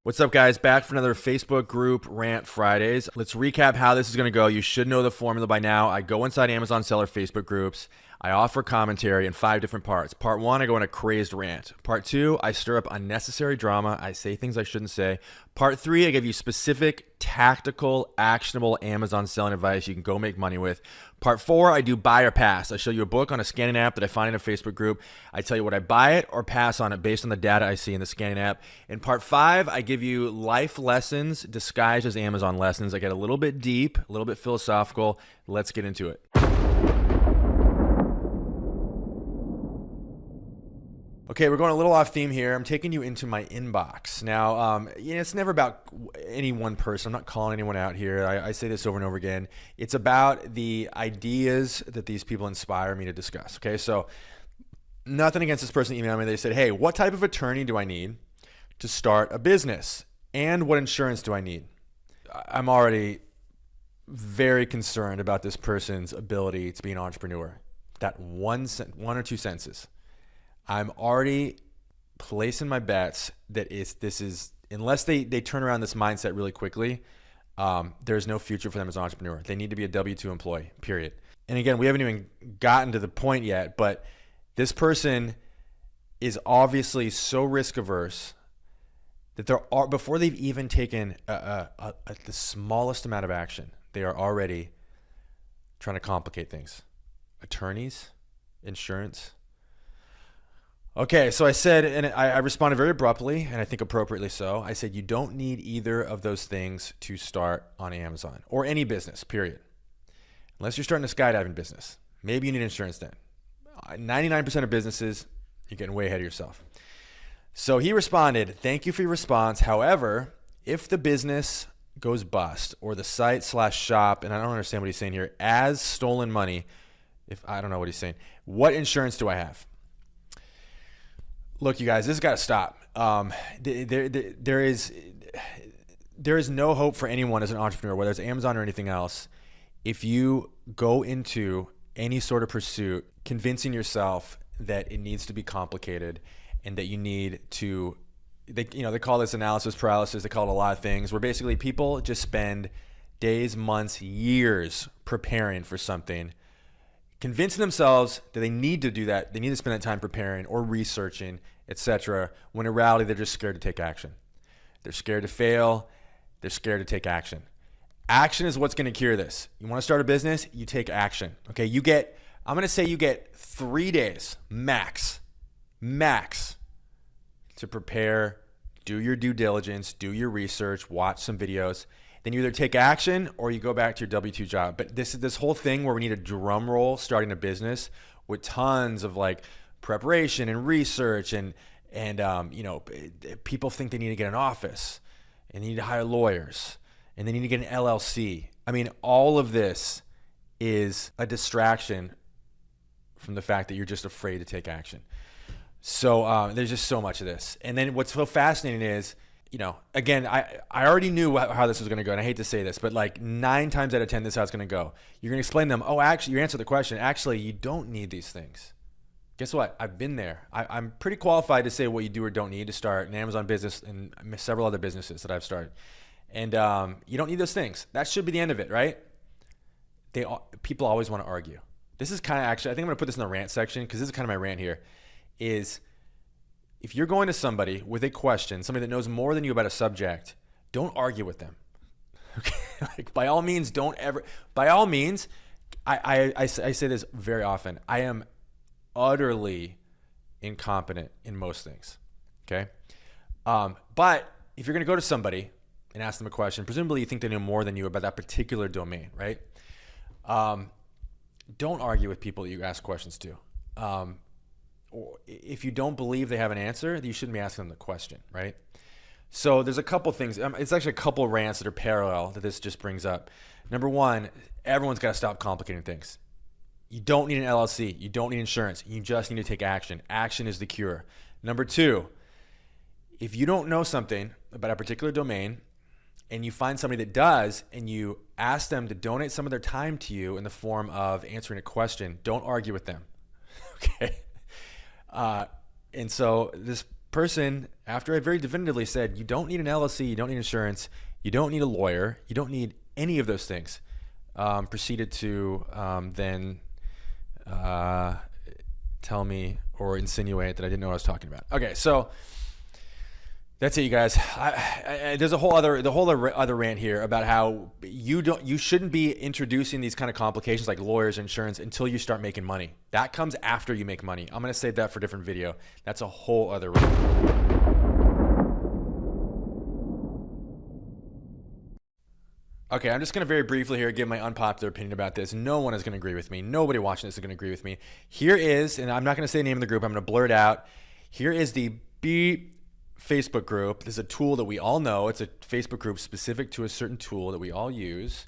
What's up, guys? Back for another Facebook group Rant Fridays. Let's recap how this is going to go. You should know the formula by now. I go inside Amazon seller Facebook groups. I offer commentary in 5 different parts. Part 1, I go on a crazed rant. Part 2, I stir up unnecessary drama. I say things I shouldn't say. Part 3, I give you specific, tactical, actionable Amazon selling advice you can go make money with. Part 4, I do buy or pass. I show you a book on a scanning app that I find in a Facebook group. I tell you what I buy it or pass on it based on the data I see in the scanning app. In part 5, I give you life lessons disguised as Amazon lessons. I get a little bit deep, a little bit philosophical. Let's get into it. Okay, we're going a little off theme here. I'm taking you into my inbox. Now, it's never about any one person. I'm not calling anyone out here. I say this over and over again. It's about the ideas that these people inspire me to discuss. Okay, so nothing against this person emailing me. They said, hey, what type of attorney do I need to start a business? And what insurance do I need? I'm already very concerned about this person's ability to be an entrepreneur. That one or two sentences. I'm already placing my bets that this is unless they turn around this mindset really quickly, there's no future for them as an entrepreneur. They need to be a W-2 employee, period. And again, we haven't even gotten to the point yet, but this person is obviously so risk averse that before they've even taken the smallest amount of action, they are already trying to complicate things. Attorneys, insurance. Okay, so I said, and I responded very abruptly, and I think appropriately so. I said, you don't need either of those things to start on Amazon or any business, period. Unless you're starting a skydiving business. Maybe you need insurance then. 99% of businesses, you're getting way ahead of yourself. So he responded, thank you for your response. However, if the business goes bust or the site/shop, and I don't understand what he's saying here, as stolen money, I don't know what he's saying, what insurance do I have? Look, you guys, this has got to stop. There is no hope for anyone as an entrepreneur, whether it's Amazon or anything else, if you go into any sort of pursuit convincing yourself that it needs to be complicated and that you need to, they call this analysis paralysis. They call it a lot of things, where basically people just spend days, months, years preparing for something, convincing themselves that they need to do that, they need to spend that time preparing or researching, etc., when in reality they're just scared to take action. They're scared to fail. They're scared to take action. Action is what's going to cure this. You want to start a business, you take action. Okay, I'm going to say you get 3 days max to prepare, do your due diligence, do your research, watch some videos. Then you either take action or you go back to your W-2 job. But this whole thing where we need a drum roll starting a business with tons of like preparation and research and people think they need to get an office and they need to hire lawyers and they need to get an LLC. I mean, all of this is a distraction from the fact that you're just afraid to take action. So there's just so much of this. And then what's so fascinating is, again, I already knew how this was going to go, and I hate to say this, but like 9 times out of 10, this is how it's going to go. You're going to explain to them, oh, actually, you answered the question. Actually, you don't need these things. Guess what? I've been there. I'm pretty qualified to say what you do or don't need to start an Amazon business and several other businesses that I've started. And you don't need those things. That should be the end of it, right? People always want to argue. This is kind of actually, I think I'm going to put this in the rant section because this is kind of my rant here, is if you're going to somebody with a question, somebody that knows more than you about a subject, don't argue with them. Okay? Like, by all means, I say this very often. I am utterly incompetent in most things. Okay. But if you're going to go to somebody and ask them a question, presumably you think they know more than you about that particular domain, right? Don't argue with people that you ask questions to. Or if you don't believe they have an answer, you shouldn't be asking them the question, right? So there's a couple things. It's actually a couple rants that are parallel that this just brings up. Number one, everyone's got to stop complicating things. You don't need an LLC. You don't need insurance. You just need to take action. Action is the cure. Number two, if you don't know something about a particular domain and you find somebody that does and you ask them to donate some of their time to you in the form of answering a question, don't argue with them. Okay? And so this person, after I very definitively said, you don't need an LLC, you don't need insurance, you don't need a lawyer, you don't need any of those things, proceeded to then tell me or insinuate that I didn't know what I was talking about. Okay, so that's it, you guys. There's the whole other rant here about how you shouldn't be introducing these kind of complications like lawyers, insurance until you start making money. That comes after you make money. I'm gonna save that for a different video. That's a whole other rant. Okay, I'm just going to very briefly here give my unpopular opinion about this. No one is going to agree with me. Nobody watching this is going to agree with me. Here is, and I'm not going to say the name of the group. I'm going to blur it out. Here is the B Facebook group. This is a tool that we all know. It's a Facebook group specific to a certain tool that we all use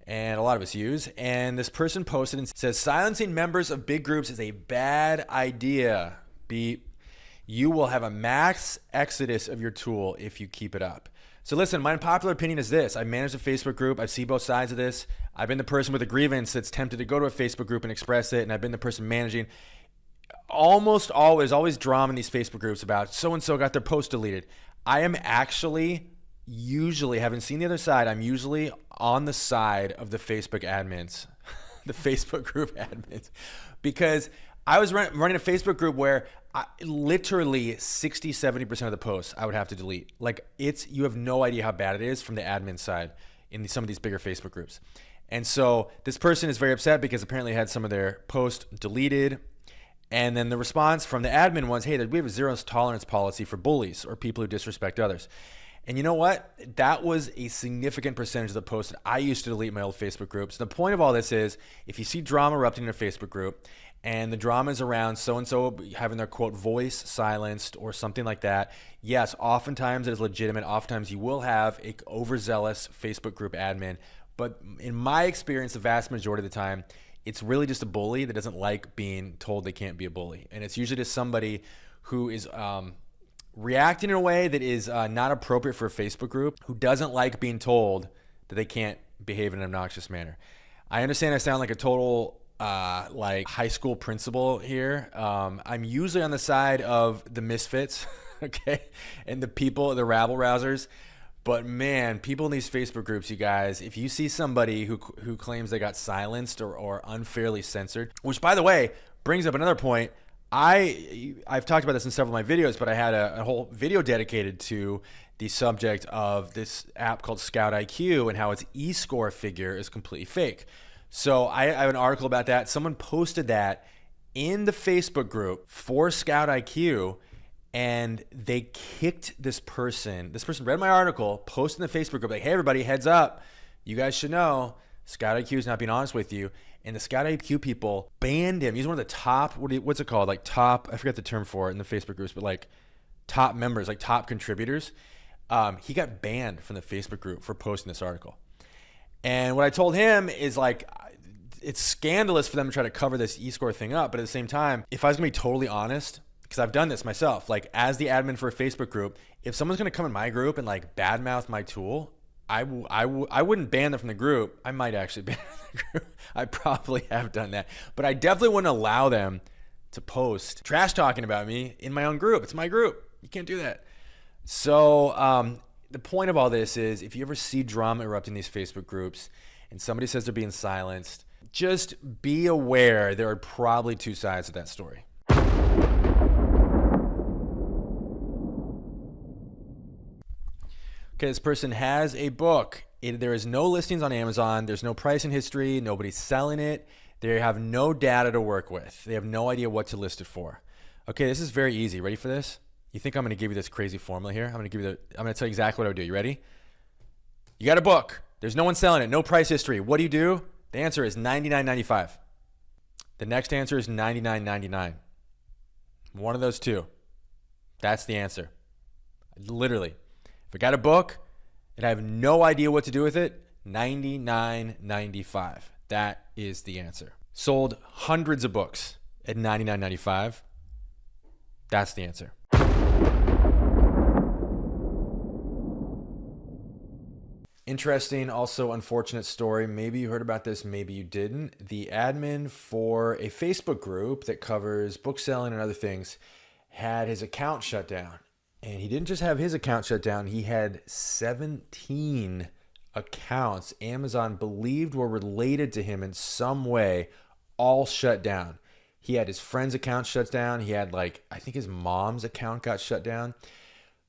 and a lot of us use. And this person posted and says, silencing members of big groups is a bad idea. Beep. You will have a max exodus of your tool if you keep it up. So listen, my unpopular opinion is this. I manage a Facebook group. I see both sides of this. I've been the person with a grievance that's tempted to go to a Facebook group and express it, and I've been the person managing. Almost always drama in these Facebook groups about so-and-so got their post deleted. I am actually usually, having seen the other side, I'm usually on the side of the Facebook admins, the Facebook group admins, because I was running a Facebook group where literally 60-70% of the posts I would have to delete. Like you have no idea how bad it is from the admin side in some of these bigger Facebook groups. And so this person is very upset because apparently had some of their posts deleted. And then the response from the admin was, hey, we have a zero tolerance policy for bullies or people who disrespect others. And you know what? That was a significant percentage of the posts that I used to delete in my old Facebook groups. The point of all this is if you see drama erupting in a Facebook group and the drama is around so-and-so having their, quote, voice silenced or something like that, yes, oftentimes it is legitimate. Oftentimes you will have an overzealous Facebook group admin. But in my experience, the vast majority of the time, it's really just a bully that doesn't like being told they can't be a bully. And it's usually just somebody who is reacting in a way that is not appropriate for a Facebook group, who doesn't like being told that they can't behave in an obnoxious manner. I understand I sound like a total like high school principal here. I'm usually on the side of the misfits, okay, and the people, the rabble rousers. But man, people in these Facebook groups, you guys, if you see somebody who claims they got silenced or unfairly censored, which by the way brings up another point. I've talked about this in several of my videos, but I had a whole video dedicated to the subject of this app called Scout IQ and how its e-score figure is completely fake. So I have an article about that. Someone posted that in the Facebook group for Scout IQ, and they kicked this person. This person read my article, posted in the Facebook group, like, hey, everybody, heads up. You guys should know Scout IQ is not being honest with you. And the Scout IQ people banned him. He's one of the top, what's it called? Like top, I forget the term for it in the Facebook groups, but like top members, like top contributors. He got banned from the Facebook group for posting this article. And what I told him is like, it's scandalous for them to try to cover this e-score thing up. But at the same time, if I was gonna be totally honest, because I've done this myself, like as the admin for a Facebook group, if someone's gonna come in my group and like badmouth my tool, I wouldn't ban them from the group. I might actually ban them from the group. I probably have done that. But I definitely wouldn't allow them to post trash talking about me in my own group. It's my group. You can't do that. So the point of all this is if you ever see drama erupting in these Facebook groups and somebody says they're being silenced, just be aware there are probably two sides of that story. Okay, this person has a book. There is no listings on Amazon. There's no pricing history. Nobody's selling it. They have no data to work with. They have no idea what to list it for. Okay, this is very easy. Ready for this? You think I'm going to give you this crazy formula here? I'm going to tell you exactly what I would do. You ready? You got a book. There's no one selling it. No price history. What do? The answer is $99.95. The next answer is $99.99. One of those two. That's the answer. Literally. If I got a book and I have no idea what to do with it, $99.95. That is the answer. Sold hundreds of books at $99.95. That's the answer. Interesting, also unfortunate story. Maybe you heard about this, maybe you didn't. The admin for a Facebook group that covers book selling and other things had his account shut down. And he didn't just have his account shut down, he had 17 accounts Amazon believed were related to him in some way, all shut down. He had his friend's account shut down. He had, like, I think his mom's account got shut down.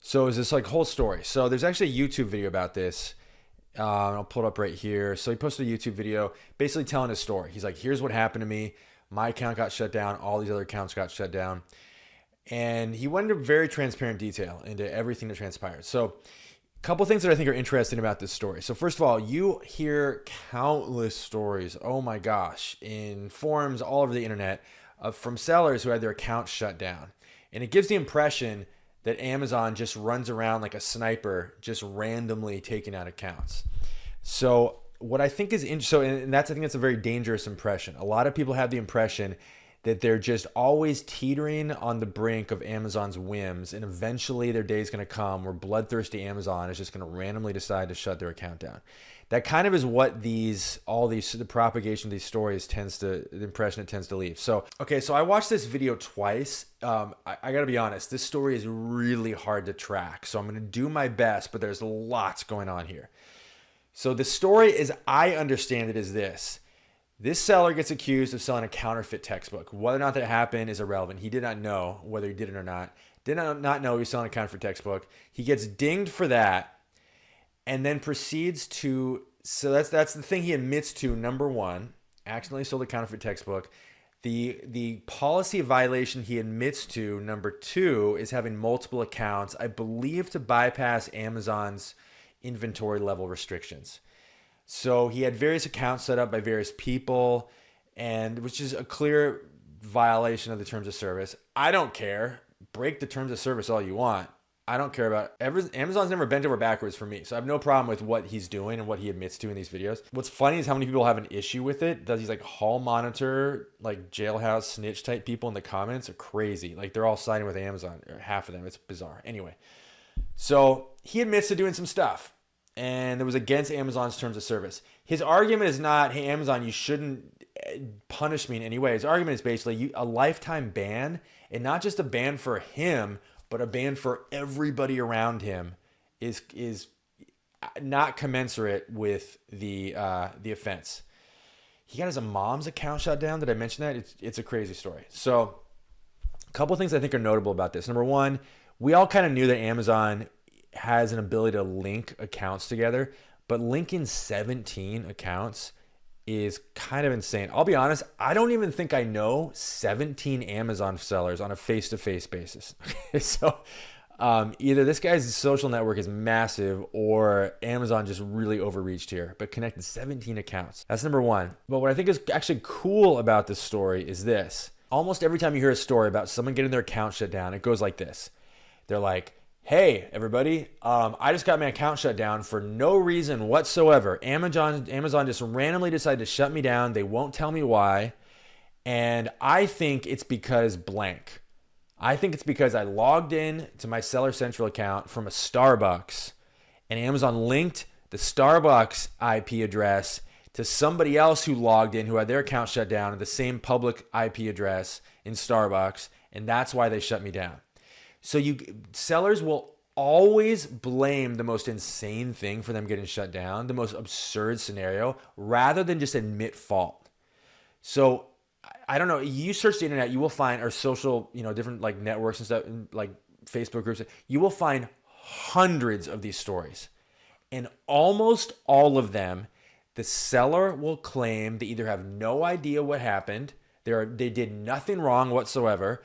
So it was this like whole story. So there's actually a YouTube video about this. I'll pull it up right here. So he posted a YouTube video basically telling his story. He's like, here's what happened to me. My account got shut down. All these other accounts got shut down. And he went into very transparent detail into everything that transpired. So a couple things that I think are interesting about this story. So first of all, you hear countless stories, oh my gosh, in forums all over the internet from sellers who had their accounts shut down. And it gives the impression that Amazon just runs around like a sniper, just randomly taking out accounts. So what I think is and I think that's a very dangerous impression. A lot of people have the impression that they're just always teetering on the brink of Amazon's whims, and eventually their day is going to come where bloodthirsty Amazon is just going to randomly decide to shut their account down. That kind of is what the propagation of these stories the impression it tends to leave. So, okay, so I watched this video twice. I got to be honest, this story is really hard to track. So I'm going to do my best, but there's lots going on here. So the story, as I understand it, is this. This seller gets accused of selling a counterfeit textbook. Whether or not that happened is irrelevant. He did not know whether he did it or not. Did not know he was selling a counterfeit textbook. He gets dinged for that, and then proceeds to, so that's the thing he admits to. Number one, accidentally sold a counterfeit textbook. The policy violation he admits to, number two, is having multiple accounts, I believe to bypass Amazon's inventory level restrictions. So he had various accounts set up by various people, and which is a clear violation of the terms of service. I don't care. Break the terms of service all you want. I don't care about Amazon's never bent over backwards for me. So I have no problem with what he's doing and what he admits to in these videos. What's funny is how many people have an issue with it. Does these like hall monitor, like jailhouse snitch type people in the comments are crazy. Like they're all siding with Amazon, or half of them. It's bizarre. Anyway, so he admits to doing some stuff, and it was against Amazon's terms of service. His argument is not, hey, Amazon, you shouldn't punish me in any way. His argument is basically a lifetime ban, and not just a ban for him, but a ban for everybody around him is not commensurate with the offense. He got his mom's account shut down. Did I mention that? It's a crazy story. So a couple of things I think are notable about this. Number one, we all kind of knew that Amazon has an ability to link accounts together, but linking 17 accounts is kind of insane. I'll be honest, I don't even think I know 17 Amazon sellers on a face-to-face basis. So either this guy's social network is massive or Amazon just really overreached here, but connected 17 accounts. That's number one. But what I think is actually cool about this story is this. Almost every time you hear a story about someone getting their account shut down, it goes like this. They're like, hey, everybody, I just got my account shut down for no reason whatsoever. Amazon just randomly decided to shut me down. They won't tell me why. And I think it's because blank. I think it's because I logged in to my Seller Central account from a Starbucks, and Amazon linked the Starbucks IP address to somebody else who logged in who had their account shut down at the same public IP address in Starbucks, and that's why they shut me down. So sellers will always blame the most insane thing for them getting shut down, the most absurd scenario, rather than just admit fault. So I don't know. You search the internet, you will find, or social, different like networks and stuff, like Facebook groups. You will find hundreds of these stories, and almost all of them, the seller will claim they either have no idea what happened, they did nothing wrong whatsoever,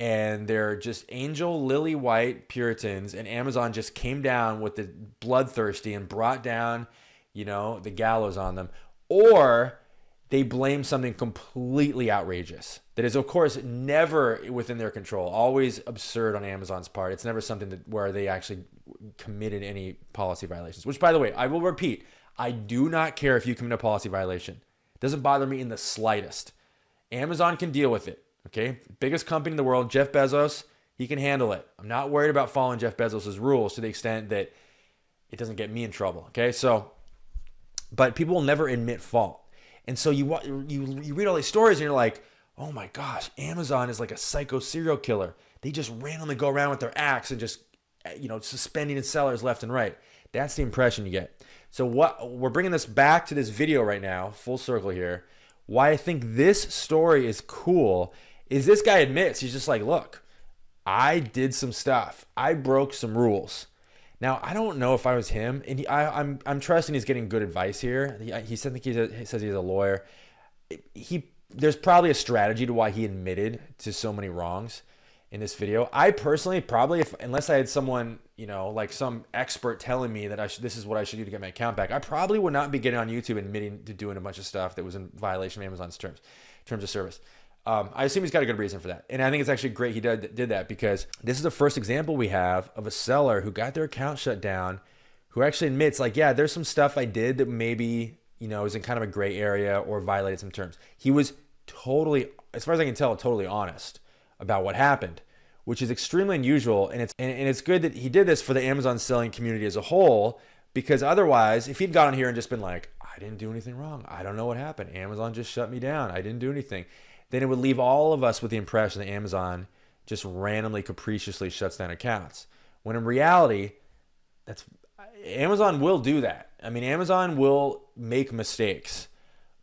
and they're just angel lily white Puritans, and Amazon just came down with the bloodthirsty and brought down, the gallows on them. Or they blame something completely outrageous that is, of course, never within their control, always absurd on Amazon's part. It's never something where they actually committed any policy violations, which, by the way, I will repeat, I do not care if you commit a policy violation. It doesn't bother me in the slightest. Amazon can deal with it. Okay, biggest company in the world, Jeff Bezos, he can handle it. I'm not worried about following Jeff Bezos' rules to the extent that it doesn't get me in trouble. Okay, so, but people will never admit fault. And so you read all these stories and you're like, oh my gosh, Amazon is like a psycho serial killer. They just randomly go around with their axe and just suspending sellers left and right. That's the impression you get. So we're bringing this back to this video right now, full circle here. Why I think this story is cool is this guy admits, he's just like, look, I did some stuff. I broke some rules. Now, I don't know if I was him, and I'm trusting he's getting good advice here. He says he's a lawyer. There's probably a strategy to why he admitted to so many wrongs in this video. I personally unless I had someone, like some expert telling me that this is what I should do to get my account back, I probably would not be getting on YouTube admitting to doing a bunch of stuff that was in violation of Amazon's terms of service. I assume he's got a good reason for that. And I think it's actually great he did that, because this is the first example we have of a seller who got their account shut down, who actually admits, like, yeah, there's some stuff I did that maybe, is in kind of a gray area or violated some terms. He was totally, as far as I can tell, totally honest about what happened, which is extremely unusual. And it's good that he did this for the Amazon selling community as a whole, because otherwise, if he'd gotten here and just been like, I didn't do anything wrong, I don't know what happened, Amazon just shut me down, I didn't do anything, then it would leave all of us with the impression that Amazon just randomly, capriciously shuts down accounts. When in reality, Amazon will do that. I mean, Amazon will make mistakes,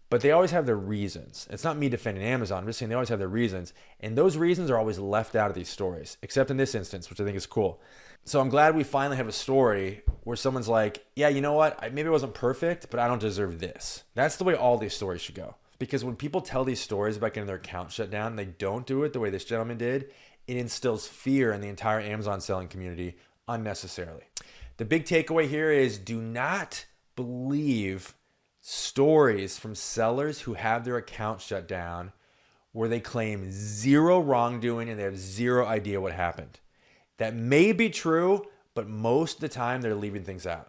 but they always have their reasons. It's not me defending Amazon. I'm just saying they always have their reasons. And those reasons are always left out of these stories, except in this instance, which I think is cool. So I'm glad we finally have a story where someone's like, yeah, you know what? Maybe it wasn't perfect, but I don't deserve this. That's the way all these stories should go. Because when people tell these stories about getting their account shut down, they don't do it the way this gentleman did, it instills fear in the entire Amazon selling community unnecessarily. The big takeaway here is, do not believe stories from sellers who have their account shut down where they claim zero wrongdoing and they have zero idea what happened. That may be true, but most of the time they're leaving things out.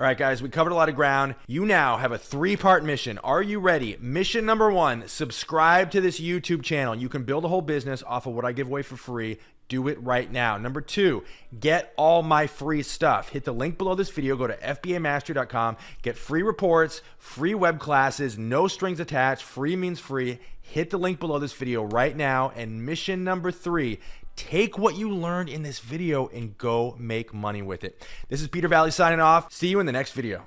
All right, guys, we covered a lot of ground. You now have a 3-part mission. Are you ready? Mission number 1, subscribe to this YouTube channel. You can build a whole business off of what I give away for free. Do it right now. Number 2, get all my free stuff. Hit the link below this video. Go to fbamastery.com. Get free reports, free web classes, no strings attached. Free means free. Hit the link below this video right now. And mission number 3, take what you learned in this video and go make money with it. This is Peter Valley signing off. See you in the next video.